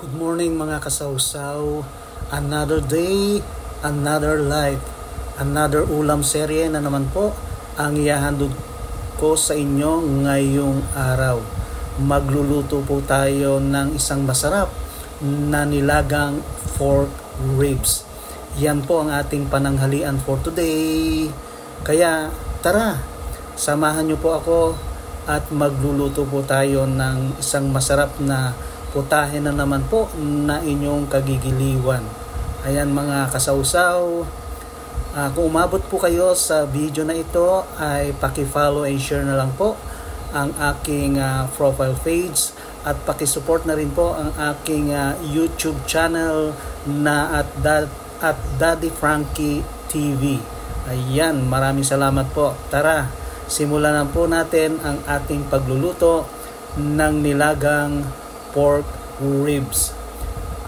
Good morning mga kasawsaw. Another day, another life, another ulam serye na naman po ang ihahandog ko sa inyo ngayong araw. Magluluto po tayo ng isang masarap na nilagang pork ribs. Yan po ang ating pananghalian for today. Kaya tara, samahan niyo po ako at magluluto po tayo ng isang masarap na putahe na naman po na inyong kagigiliwan. Ayan mga kasawsaw, kung umabot po kayo sa video na ito ay paki-follow and share na lang po ang aking profile page at paki-support na rin po ang aking YouTube channel na at Daddy Frankie TV. Ayan, maraming salamat po. Tara, simulan na po natin ang ating pagluluto ng nilagang pork ribs.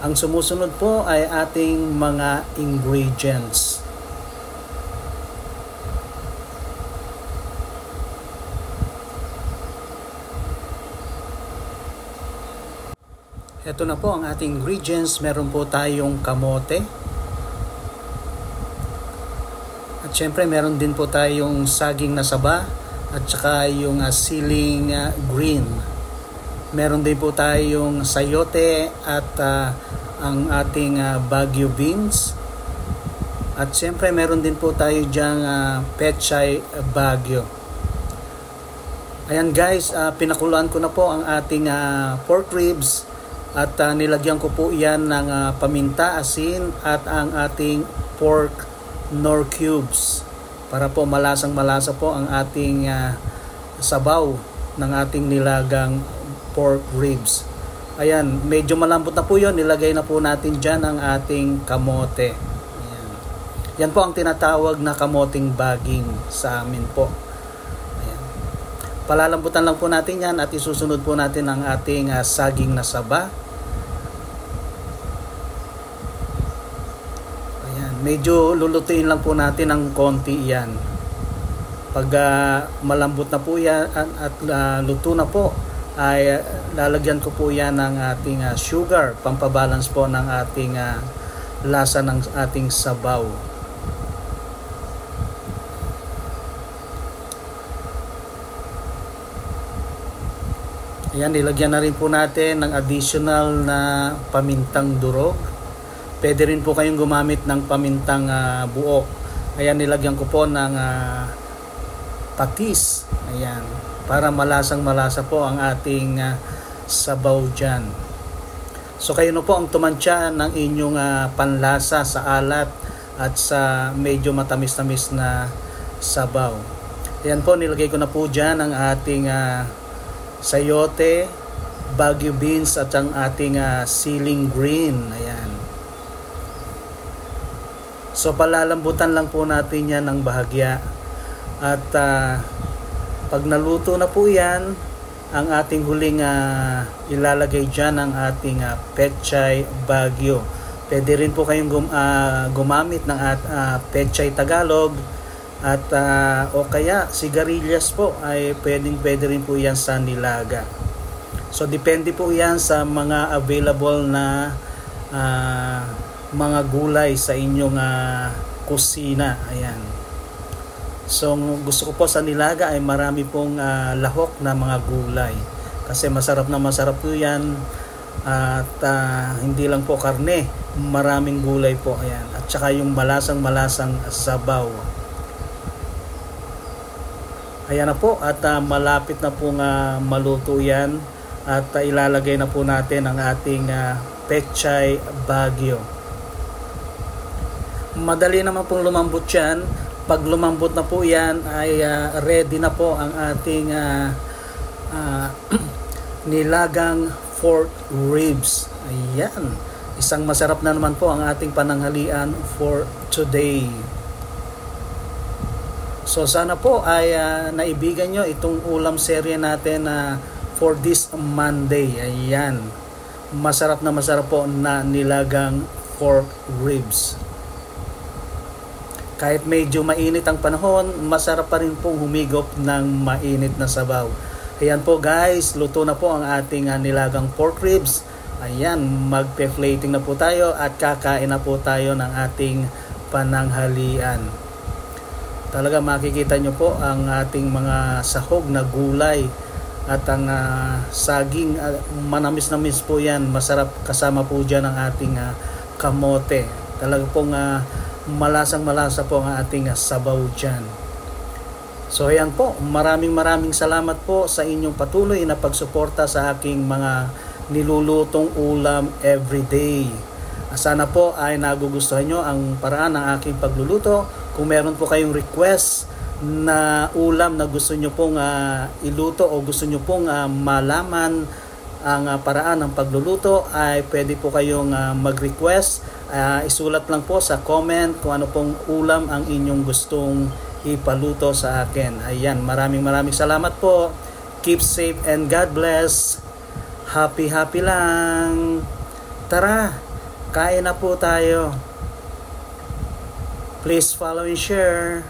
Ang sumusunod po ay ating mga ingredients. Ito na po ang ating ingredients. Meron po tayong kamote. At syempre meron din po tayong saging na saba at saka yung siling green. Meron din po tayong sayote at ang ating Baguio beans. At siyempre meron din po tayo dyang pechay Baguio. Ayan guys, pinakuluan ko na po ang ating pork ribs at nilagyan ko po iyan ng paminta, asin at ang ating pork nor cubes para po malasang-malasa po ang ating sabaw ng ating nilagang pork ribs. Ayan, medyo malambot na po yun. Nilagay na po natin dyan ang ating kamote. Ayan. Yan po ang tinatawag na kamoting baging sa amin po. Ayan. Palalambutan lang po natin yan at isusunod po natin ang ating saging na saba. Ayan, medyo lulutuin lang po natin ng konti yan. Pag malambot na po yan at luto na po, ay lalagyan ko po yan ng ating sugar, pampabalance po ng ating lasa ng ating sabaw. Ayan, nilagyan na rin po natin ng additional na pamintang durog. Pwede rin po kayong gumamit ng pamintang buo. Ayan, nilagyan ko po ng patis. Ayan, para malasang-malasa po ang ating sabaw dyan. So kayo na po ang tumantya ng inyong panlasa sa alat at sa medyo matamis-tamis na sabaw. Ayan po, nilagay ko na po dyan ang ating sayote, Baguio beans at ang ating siling green. Ayan. So palalambutan lang po natin yan ng bahagya. At pag naluto na po yan, ang ating huling ilalagay dyan ang ating pechay Baguio. Pwede rin po kayong gumamit ng pechay Tagalog at o kaya sigarilyas po ay pwede rin po yan sa nilaga. So depende po yan sa mga available na mga gulay sa inyong kusina. Ayan. So gusto ko po sa nilaga ay marami pong lahok na mga gulay. Kasi masarap na masarap po yan. At hindi lang po karne, maraming gulay po. Ayan. At saka yung malasang-malasang sabaw. Ayan na po at malapit na pong maluto yan. At ilalagay na po natin ang ating pechay Baguio. Madali naman pong lumambot yan. Pag lumambot na po yan ay ready na po ang ating nilagang pork ribs. Ayan. Isang masarap na naman po ang ating pananghalian for today. So sana po ay naibigan nyo itong ulam serye natin for this Monday. Ayan. Masarap na masarap po na nilagang pork ribs. Kahit medyo mainit ang panahon, masarap pa rin pong humigop ng mainit na sabaw. Ayan po guys, luto na po ang ating nilagang pork ribs. Ayan, magpe-plating na po tayo at kakain na po tayo ng ating pananghalian. Talaga makikita nyo po ang ating mga sahog na gulay at ang saging, manamis-namis po yan, masarap, kasama po dyan ang ating kamote. Talaga pong malasang-malasa po ang ating sabaw dyan. So ayan po, maraming salamat po sa inyong patuloy na pagsuporta sa aking mga nilulutong ulam everyday. Sana po ay nagugustuhan nyo ang paraan ng aking pagluluto. Kung meron po kayong request na ulam na gusto nyo pong iluto o gusto nyo pong malaman ang paraan ng pagluluto, ay pwede po kayong mag-request. Isulat lang po sa comment kung ano pong ulam ang inyong gustong ipaluto sa akin. Ayan, maraming salamat po. Keep safe and God bless. Happy lang. Tara, kain na po tayo. Please follow and share.